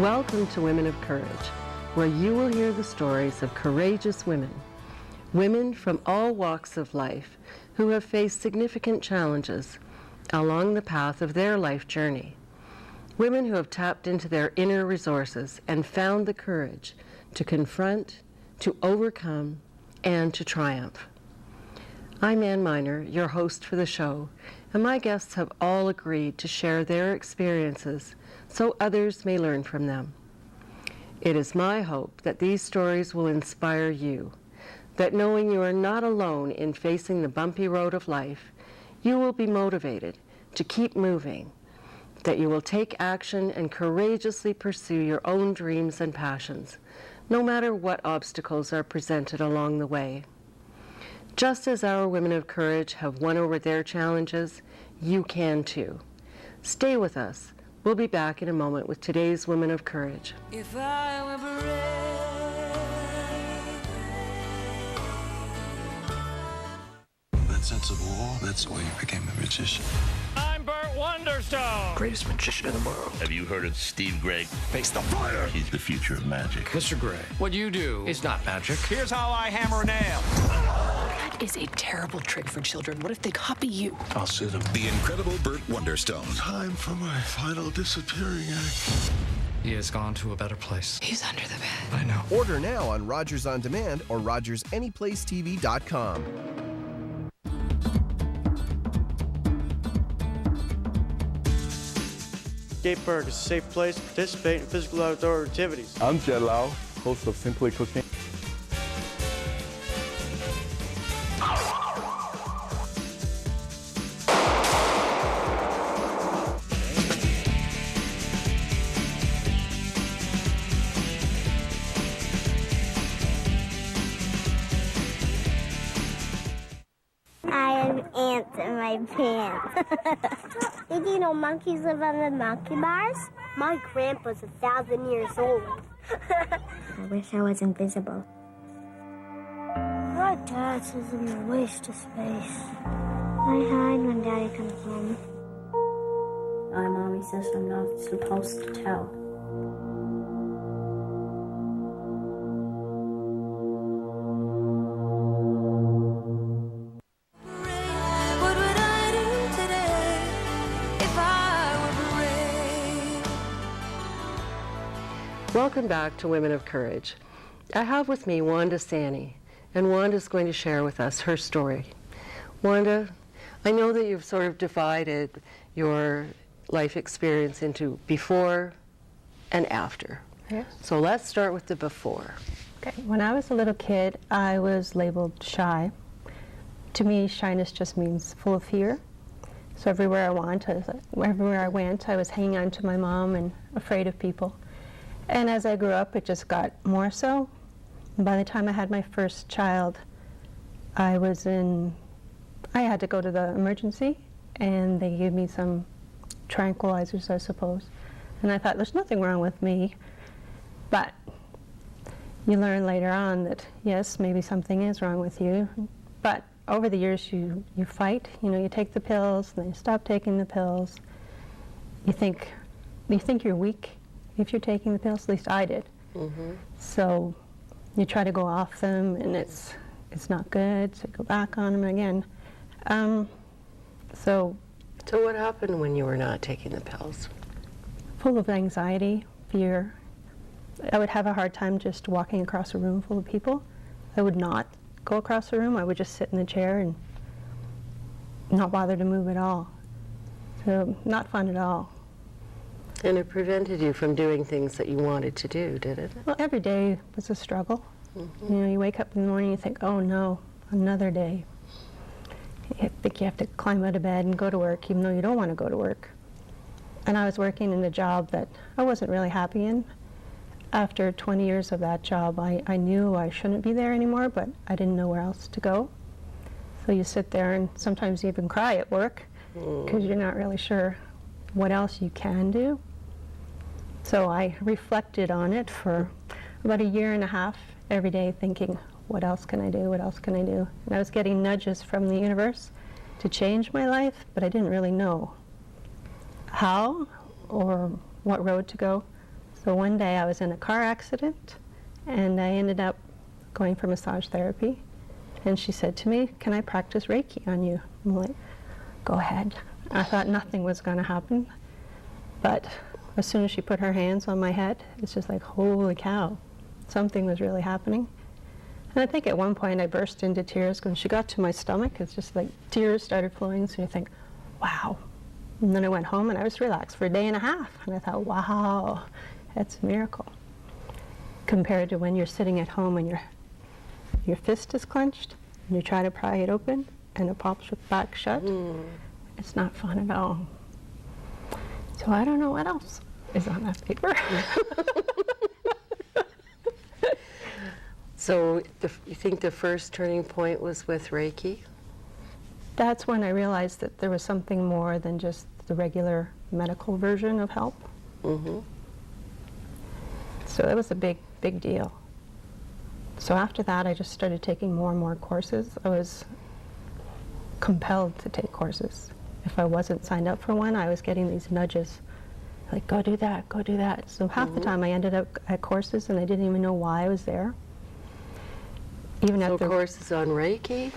Welcome to Women of Courage, where you will hear the stories of courageous women, women from all walks of life who have faced significant challenges along the path of their life journey. Women who have tapped into their inner resources and found the courage to confront, to overcome, and to triumph. I'm Ann Miner, your host for the show, and my guests have all agreed to share their experiences so others may learn from them. It is my hope that these stories will inspire you, that knowing you are not alone in facing the bumpy road of life, you will be motivated to keep moving, that you will take action and courageously pursue your own dreams and passions, no matter what obstacles are presented along the way. Just as our women of courage have won over their challenges, you can too. Stay with us. We'll be back in a moment with today's Women of Courage. If I were brave. That sense of awe, that's why you became a magician. I'm Burt Wonderstone. Greatest magician in the world. Have you heard of Steve Gray? Face the fire. He's the future of magic. Mr. Gray, what you do is not magic. Here's how I hammer a nail. That is a terrible trick for children. What if they copy you? I'll sue them. The incredible Burt Wonderstone. Time for my final disappearing act. He has gone to a better place. He's under the bed. I know. Order now on Rogers On Demand or RogersAnyPlaceTV.com. Skate park is a safe place to participate in physical outdoor activities. I'm Jed Lau, host of Simply Cooking. I have ants in my pants. Did you know monkeys live on the monkey bars? My grandpa's 1,000 years old. I wish I was invisible. My dad says I'm a waste of space. I hide when Daddy comes home. My mommy says I'm not supposed to tell. Welcome back to Women of Courage. I have with me Wanda Csanyi, and Wanda's going to share with us her story. Wanda, I know that you've sort of divided your life experience into before and after. Yes. So let's start with the before. Okay. When I was a little kid, I was labeled shy. To me, shyness just means full of fear. So everywhere I went, I was hanging on to my mom and afraid of people. And as I grew up, it just got more so. And by the time I had my first child, I had to go to the emergency, and they gave me some tranquilizers, I suppose. And I thought, there's nothing wrong with me. But you learn later on that, yes, maybe something is wrong with you. But over the years, you fight. You know, you take the pills, then you stop taking the pills. You think you're weak if you're taking the pills. At least I did. Mm-hmm. So you try to go off them, and it's not good, so you go back on them again. So what happened when you were not taking the pills? Full of anxiety, fear. I would have a hard time just walking across a room full of people. I would not go across the room. I would just sit in the chair and not bother to move at all. So not fun at all. And it prevented you from doing things that you wanted to do, did it? Well, every day was a struggle. Mm-hmm. You know, you wake up in the morning and you think, oh no, another day. You think you have to climb out of bed and go to work, even though you don't want to go to work. And I was working in a job that I wasn't really happy in. After 20 years of that job, I knew I shouldn't be there anymore, but I didn't know where else to go. So you sit there and sometimes you even cry at work because you're not really sure what else you can do. So I reflected on it for about a year and a half, every day thinking, what else can I do, what else can I do? And I was getting nudges from the universe to change my life, but I didn't really know how or what road to go. So one day I was in a car accident, and I ended up going for massage therapy. And she said to me, "Can I practice Reiki on you?" I'm like, "Go ahead." I thought nothing was going to happen. But as soon as she put her hands on my head, it's just like, holy cow, something was really happening. And I think at one point I burst into tears. When she got to my stomach, it's just like tears started flowing. So you think, wow. And then I went home and I was relaxed for a day and a half. And I thought, wow, that's a miracle. Compared to when you're sitting at home and your fist is clenched and you try to pry it open and it pops back shut. It's not fun at all. So I don't know what else is on that paper. So you think the first turning point was with Reiki? That's when I realized that there was something more than just the regular medical version of help. Mm-hmm. So it was a big, big deal. So after that, I just started taking more and more courses. I was compelled to take courses. If I wasn't signed up for one, I was getting these nudges, like, go do that, go do that. So half the time I ended up at courses and I didn't even know why I was there. Even So at the courses on Reiki?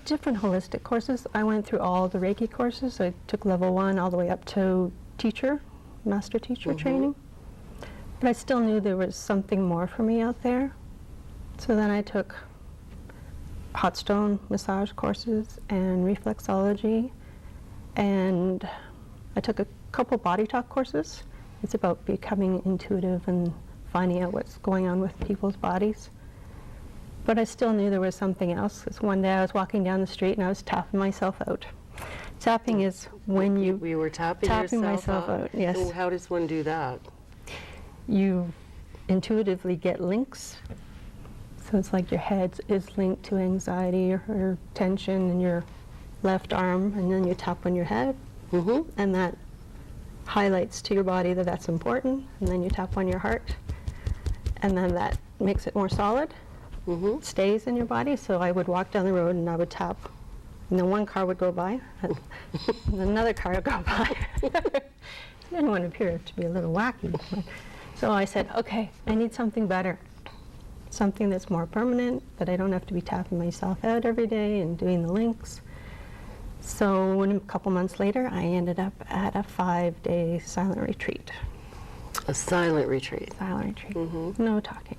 Different holistic courses. I went through all the Reiki courses. I took level 1 all the way up to teacher, master teacher training. But I still knew there was something more for me out there. So then I took hot stone massage courses and reflexology, and I took a couple body talk courses. It's about becoming intuitive and finding out what's going on with people's bodies. But I still knew there was something else. Because one day I was walking down the street and I was tapping myself out. Tapping is when you... We were tapping myself out, yes. And how does one do that? You intuitively get links. So it's like your head is linked to anxiety or tension in your left arm, and then you tap on your head, and that highlights to your body that that's important, and then you tap on your heart, and then that makes it more solid. Stays in your body. So I would walk down the road and I would tap, and then one car would go by, and another car would go by. I didn't want to appear to be a little wacky. So I said, okay, I need something better. Something that's more permanent, that I don't have to be tapping myself out every day and doing the links. So a couple months later, I ended up at a 5-day silent retreat. A silent retreat? Silent retreat. No talking.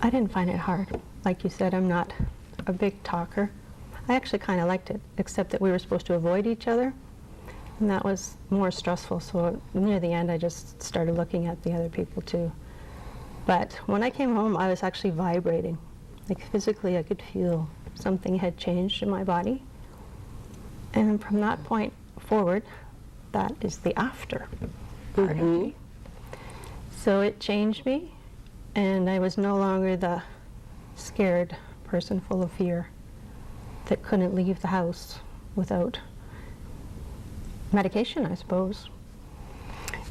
I didn't find it hard. Like you said, I'm not a big talker. I actually kind of liked it, except that we were supposed to avoid each other, and that was more stressful. So near the end, I just started looking at the other people too. But when I came home, I was actually vibrating. Like physically, I could feel something had changed in my body. And from that point forward, that is the after part of me. So it changed me. And I was no longer the scared person full of fear that couldn't leave the house without medication, I suppose.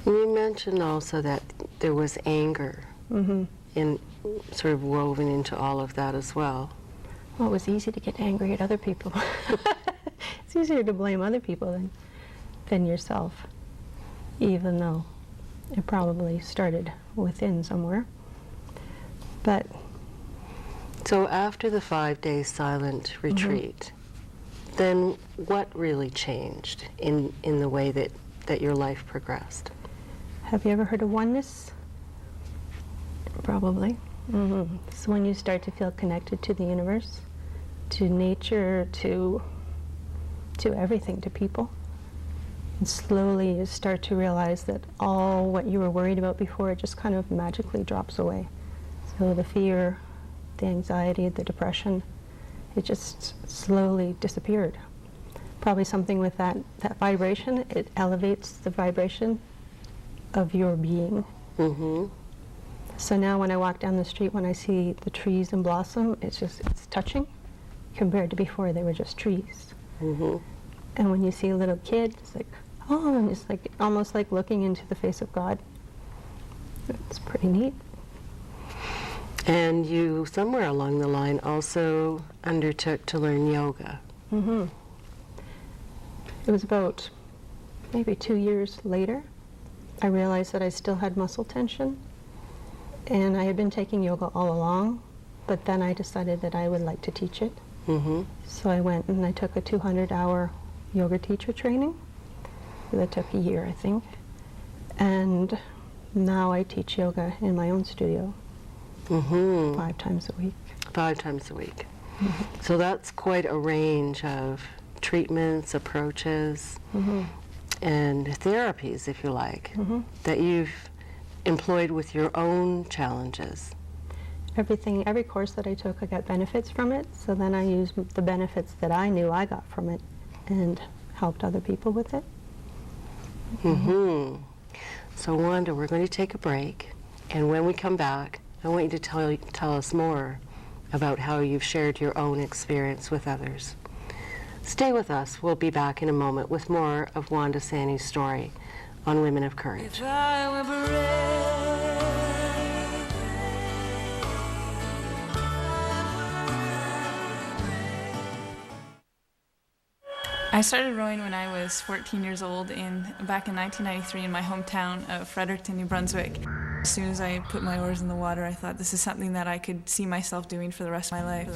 You mentioned also that there was anger in sort of woven into all of that as well. Well, it was easy to get angry at other people. It's easier to blame other people than yourself, even though it probably started within somewhere. But so after the 5-day silent retreat, then what really changed in the way that your life progressed? Have you ever heard of oneness? Probably. So when you start to feel connected to the universe, to nature, to everything, to people, and slowly you start to realize that all what you were worried about before, it just kind of magically drops away. So the fear, the anxiety, the depression, it just slowly disappeared. Probably something with that vibration, it elevates the vibration of your being. So now when I walk down the street, when I see the trees in blossom, it's touching compared to before they were just trees. And when you see a little kid, it's like, oh, and it's like almost like looking into the face of God. It's pretty neat. And you, somewhere along the line, also undertook to learn yoga. It was about maybe 2 years later. I realized that I still had muscle tension, and I had been taking yoga all along, but then I decided that I would like to teach it. So I went and I took a 200-hour yoga teacher training. That took a year, I think. And now I teach yoga in my own studio 5 times a week. 5 times a week. So that's quite a range of treatments, approaches, and therapies, if you like, that you've employed with your own challenges. Every course that I took, I got benefits from it, so then I used the benefits that I knew I got from it and helped other people with it. So Wanda, we're going to take a break, and when we come back, I want you to tell us more about how you've shared your own experience with others. Stay with us. We'll be back in a moment with more of Wanda Czanyi's story on Women of Courage. I started rowing when I was 14 years old back in 1993 in my hometown of Fredericton, New Brunswick. As soon as I put my oars in the water, I thought this is something that I could see myself doing for the rest of my life.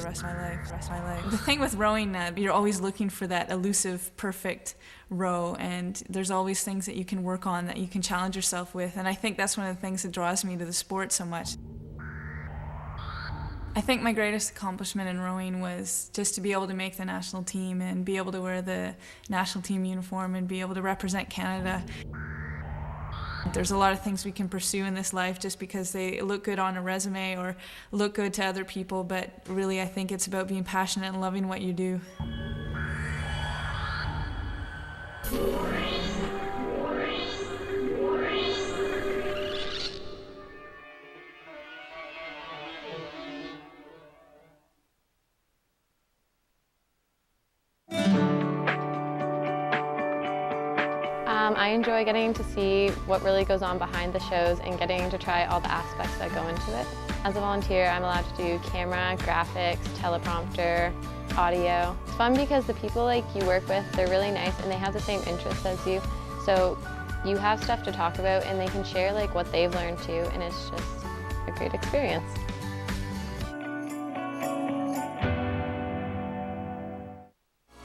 The thing with rowing, you're always looking for that elusive, perfect row, and there's always things that you can work on, that you can challenge yourself with, and I think that's one of the things that draws me to the sport so much. I think my greatest accomplishment in rowing was just to be able to make the national team and be able to wear the national team uniform and be able to represent Canada. There's a lot of things we can pursue in this life just because they look good on a resume or look good to other people, but really I think it's about being passionate and loving what you do. I enjoy getting to see what really goes on behind the shows and getting to try all the aspects that go into it. As a volunteer, I'm allowed to do camera, graphics, teleprompter, audio. It's fun because the people you work with, they're really nice and they have the same interests as you. So you have stuff to talk about and they can share what they've learned too, and it's just a great experience.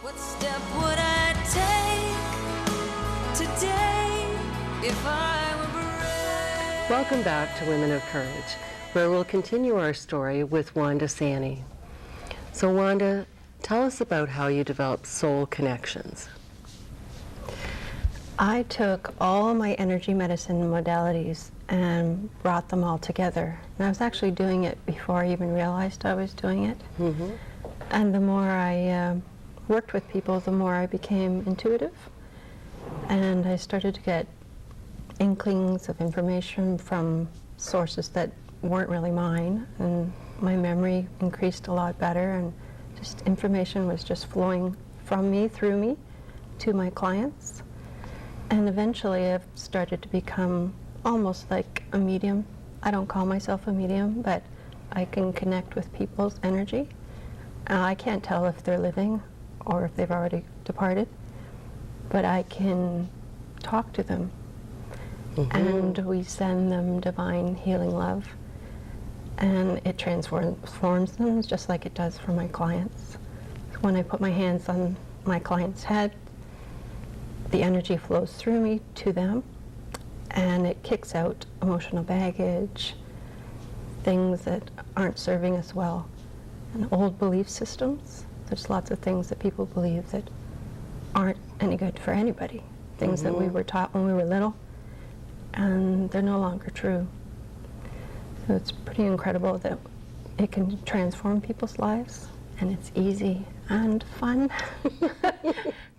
What step would I take today if I were brave? Welcome back to Women of Courage, where we'll continue our story with Wanda Csanyi. So Wanda, tell us about how you developed soul connections. I took all my energy medicine modalities and brought them all together. And I was actually doing it before I even realized I was doing it. And the more I worked with people, the more I became intuitive. And I started to get inklings of information from sources that weren't really mine. And my memory increased a lot better, and just information was just flowing from me, through me, to my clients. And eventually I've started to become almost like a medium. I don't call myself a medium, but I can connect with people's energy. I can't tell if they're living or if they've already departed, but I can talk to them. And we send them divine healing love, and it transforms them just like it does for my clients. When I put my hands on my client's head, the energy flows through me to them, and it kicks out emotional baggage, things that aren't serving us well, and old belief systems. There's lots of things that people believe that aren't any good for anybody, things that we were taught when we were little, and they're no longer true. So it's pretty incredible that it can transform people's lives, and it's easy and fun.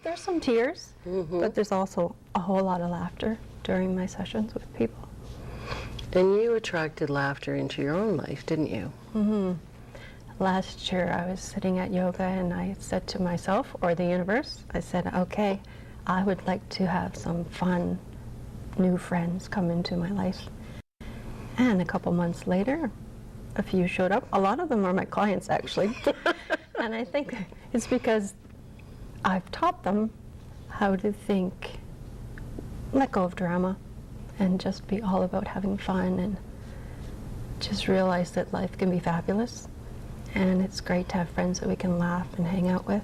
There's some tears, but there's also a whole lot of laughter during my sessions with people. And you attracted laughter into your own life, didn't you? Last year I was sitting at yoga and I said to myself, or the universe, I said, okay, I would like to have some fun new friends come into my life. And a couple months later, a few showed up. A lot of them are my clients, actually. And I think it's because I've taught them how to think, let go of drama, and just be all about having fun and just realize that life can be fabulous. And it's great to have friends that we can laugh and hang out with.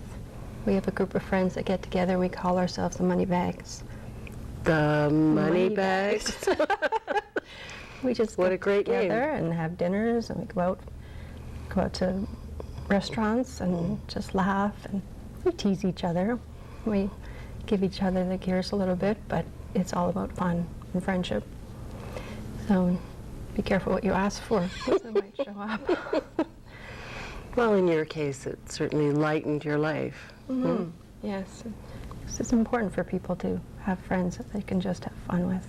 We have a group of friends that get together and we call ourselves the Money Bags. The Money Bags. We just what get a great together name. and have dinners, and we go out to restaurants and just laugh, and we tease each other. We give each other the gears a little bit, but it's all about fun and friendship. So be careful what you ask for, because it might show up. Well, in your case, it certainly lightened your life. Mm-hmm. Yes. It's important for people to have friends that they can just have fun with.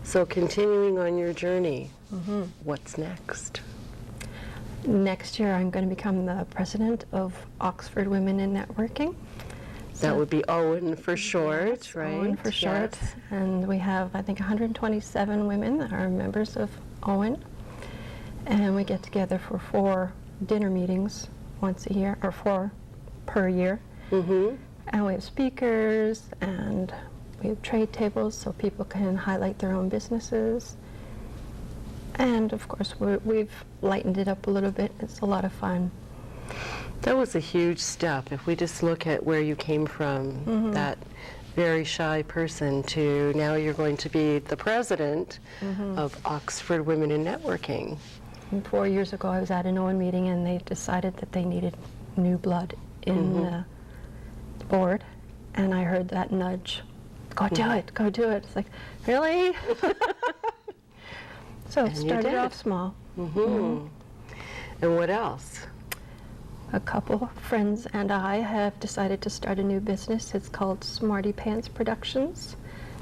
So continuing on your journey, what's next? Next year, I'm going to become the president of Oxford Women in Networking. That would be Owen for short, yes, right? Owen for short. Yes. And we have, I think, 127 women that are members of Owen. And we get together for 4 dinner meetings once a year, or 4 per year. Mm-hmm. And we have speakers, and we have trade tables so people can highlight their own businesses. And of course, we've lightened it up a little bit. It's a lot of fun. That was a huge step. If we just look at where you came from, that very shy person, to now you're going to be the president of Oxford Women in Networking. And 4 years ago, I was at an Owen meeting, and they decided that they needed new blood in the board. And I heard that nudge, go do it, go do it. It's like, really? So it started off small. And what else? A couple friends and I have decided to start a new business. It's called Smarty Pants Productions.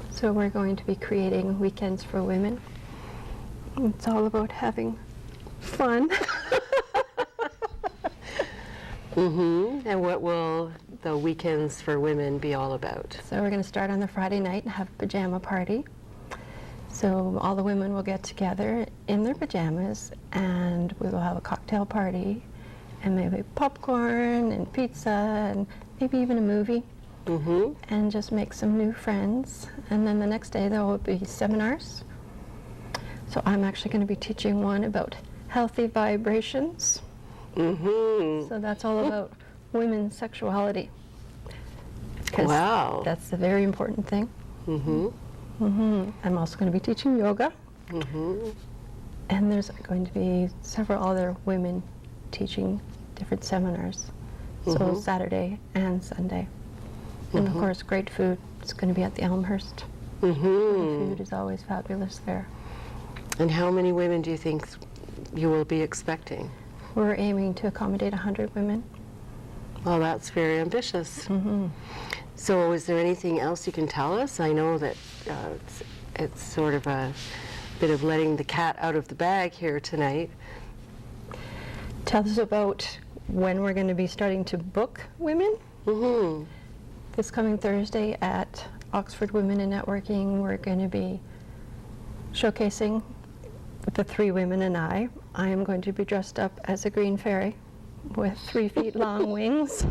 So we're going to be creating weekends for women. It's all about having fun. And what will the weekends for women be all about? So we're going to start on the Friday night and have a pajama party. So all the women will get together in their pajamas, and we will have a cocktail party, and maybe popcorn and pizza, and maybe even a movie, and just make some new friends. And then the next day there will be seminars. So I'm actually going to be teaching one about healthy vibrations. So that's all about women's sexuality. Wow. That's a very important thing. I'm also going to be teaching yoga. And there's going to be several other women teaching different seminars. So Saturday and Sunday. And of course, great food. It's going to be at the Elmhurst. The food is always fabulous there. And how many women do you think you will be expecting? We're aiming to accommodate 100 women. Well, that's very ambitious. So is there anything else you can tell us? I know that it's sort of a bit of letting the cat out of the bag here tonight. Tell us about when we're going to be starting to book women. This coming Thursday at Oxford Women in Networking, we're going to be showcasing the 3 women and I. I am going to be dressed up as a green fairy with 3 feet long wings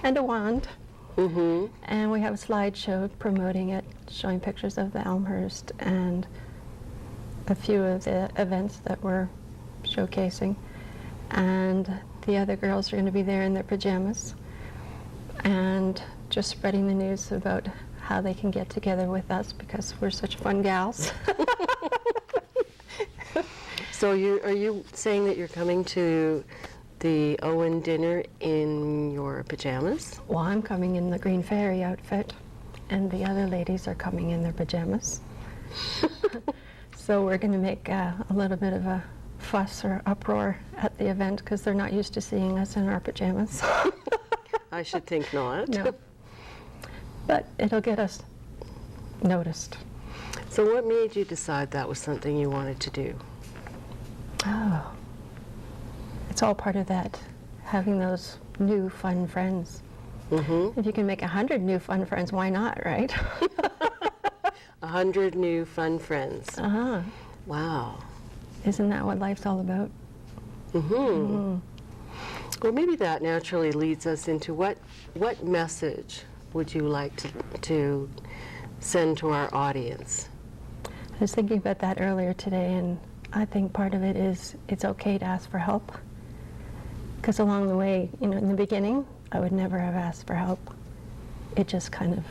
and a wand. And we have a slideshow promoting it, showing pictures of the Elmhurst and a few of the events that we're showcasing. And the other girls are going to be there in their pajamas and just spreading the news about how they can get together with us because we're such fun gals. So are you saying that you're coming to the Owen dinner in your pajamas? Well, I'm coming in the green fairy outfit, and the other ladies are coming in their pajamas. So we're going to make a little bit of a fuss or uproar at the event because they're not used to seeing us in our pajamas. I should think not. No. But it'll get us noticed. So what made you decide that was something you wanted to do? Oh, it's all part of that, having those new fun friends. If you can make 100 new fun friends, why not, right? 100 new fun friends. Wow. Isn't that what life's all about? Well, maybe that naturally leads us into what message would you like to send to our audience? I was thinking about that earlier today, and I think part of it is it's okay to ask for help. Because along the way, in the beginning, I would never have asked for help. It just kind of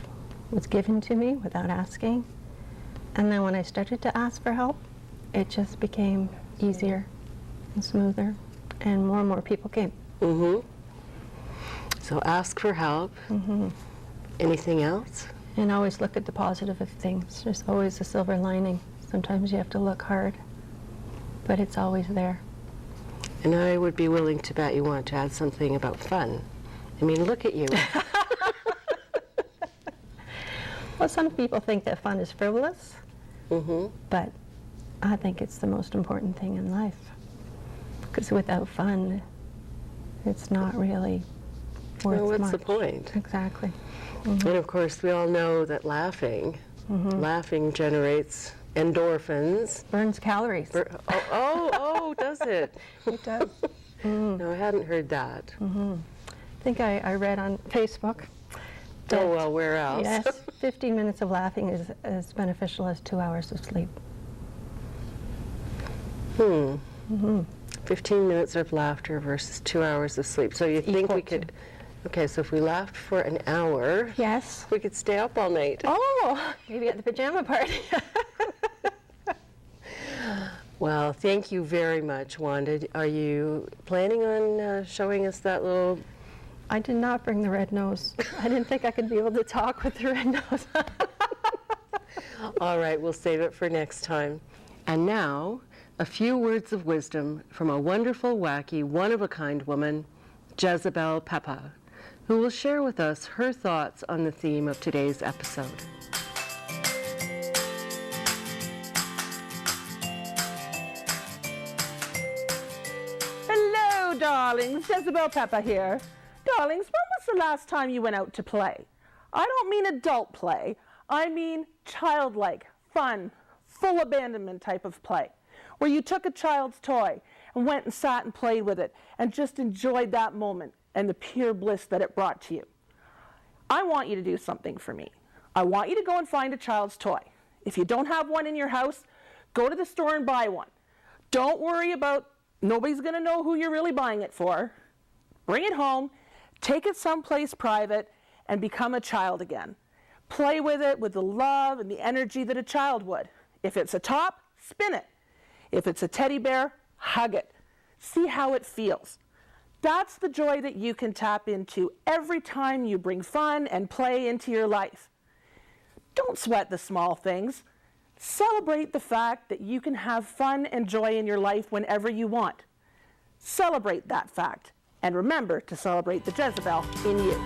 was given to me without asking. And then when I started to ask for help, it just became easier and smoother, and more people came. Mm-hmm. So ask for help. Mm-hmm. Anything else? And always look at the positive of things. There's always a silver lining. Sometimes you have to look hard, but it's always there. And I would be willing to bet you want to add something about fun. I mean, look at you. Well, some people think that fun is frivolous, but I think it's the most important thing in life. Because without fun, it's not really worth much. What's the point? Exactly. And of course, we all know that laughing generates endorphins. Burns calories. Does it? It does. No, I hadn't heard that. I think I read on Facebook. Oh, well, where else? Yes, 15 minutes of laughing is as beneficial as 2 hours of sleep. 15 minutes of laughter versus 2 hours of sleep. So you think we could... Okay, so if we laughed for an hour... Yes. We could stay up all night. Oh, maybe at the pajama party. Well, thank you very much, Wanda. Are you planning on showing us that little... I did not bring the red nose. I didn't think I could be able to talk with the red nose. All right, we'll save it for next time. And now, a few words of wisdom from a wonderful, wacky, one-of-a-kind woman, Jezebel Peppa, who will share with us her thoughts on the theme of today's episode. Hello, darlings. Jezebel Peppa here. Darlings, when was the last time you went out to play? I don't mean adult play. I mean childlike, fun, full abandonment type of play, where you took a child's toy and went and sat and played with it and just enjoyed that moment and the pure bliss that it brought to you. I want you to do something for me. I want you to go and find a child's toy. If you don't have one in your house, go to the store and buy one. Don't worry about, nobody's going to know who you're really buying it for. Bring it home, take it someplace private, and become a child again. Play with it with the love and the energy that a child would. If it's a top, spin it. If it's a teddy bear, hug it. See how it feels. That's the joy that you can tap into every time you bring fun and play into your life. Don't sweat the small things. Celebrate the fact that you can have fun and joy in your life whenever you want. Celebrate that fact. And remember to celebrate the Jezebel in you.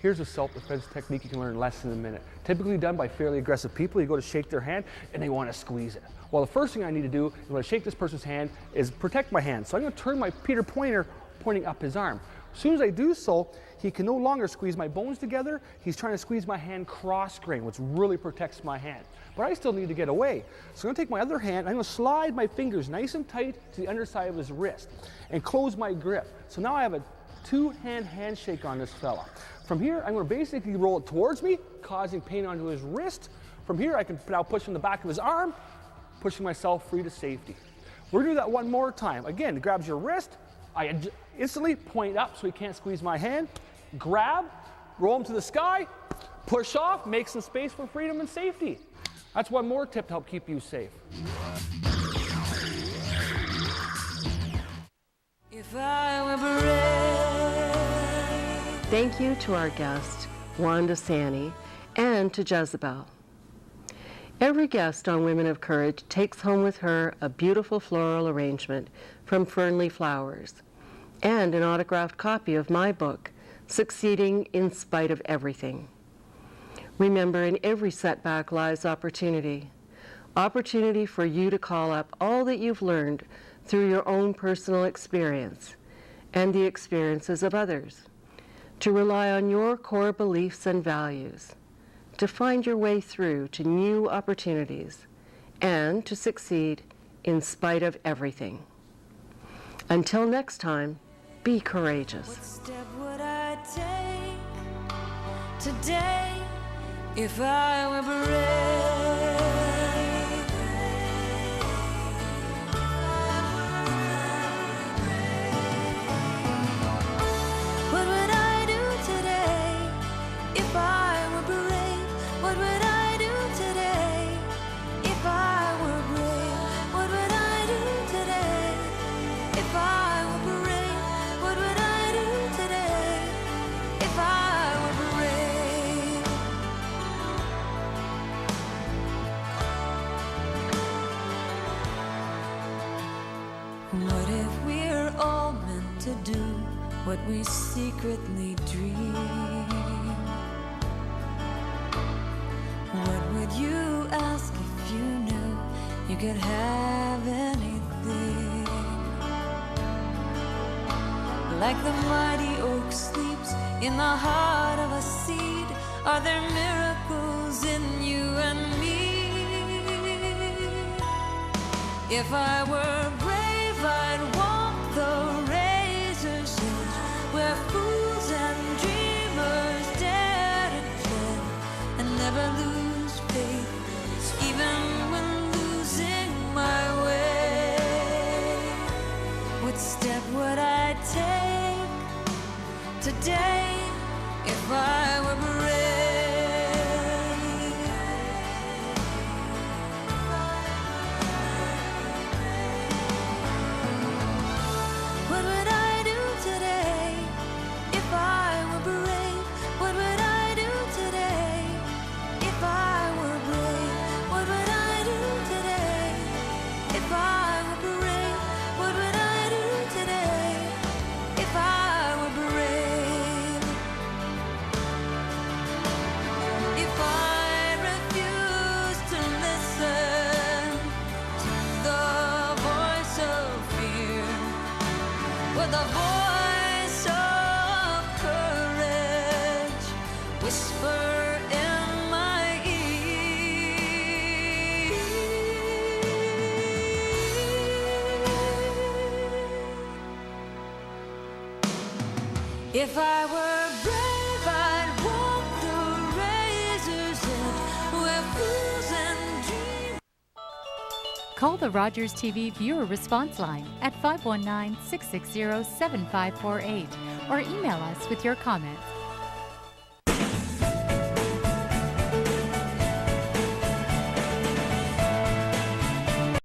Here's a self-defense technique you can learn in less than a minute. Typically done by fairly aggressive people. You go to shake their hand and they want to squeeze it. Well, the first thing I need to do when I shake this person's hand is protect my hand. So I'm going to turn my Peter pointer pointing up his arm. As soon as I do so, he can no longer squeeze my bones together. He's trying to squeeze my hand cross-grain, which really protects my hand. But I still need to get away. So I'm going to take my other hand, I'm going to slide my fingers nice and tight to the underside of his wrist and close my grip. So now I have a two-hand handshake on this fella. From here, I'm going to basically roll it towards me, causing pain onto his wrist. From here, I can now push in the back of his arm, pushing myself free to safety. We're going to do that one more time. Again, it grabs your wrist. I instantly point up so he can't squeeze my hand. Grab, roll him to the sky, push off, make some space for freedom and safety. That's one more tip to help keep you safe. If I were brave. Thank you to our guest, Wanda Csanyi, and to Jezebel. Every guest on Women of Courage takes home with her a beautiful floral arrangement from Fernley Flowers and an autographed copy of my book, Succeeding in Spite of Everything. Remember, in every setback lies opportunity. Opportunity for you to call up all that you've learned through your own personal experience and the experiences of others, to rely on your core beliefs and values, to find your way through to new opportunities, and to succeed in spite of everything. Until next time, be courageous. What step would I take today if I were brave? What would I do today if I were brave? What would I do today if I were brave? What would I do today if I were brave? What would I do today if I were brave? What if we're all meant to do what we secretly dream? What would you ask if you knew you could have anything? Like the mighty oak sleeps in the heart of a seed, are there miracles in you and me? If I were brave, I'd walk the razor's edge, where fools and dreamers dare to tread, and never lose faith, even when losing my way. What step would I take today if I were brave? What would I do today if I were brave? What would I do today if I were brave? What would I do today if I were brave? What would I do today if I were brave? If I refused to listen to the voice of fear, with the voice of courage whisper in my ear. If I were brave, I'd walk the razor's edge, where fools and dreamers. Call the Rogers TV viewer response line at 519-660-7548 or email us with your comments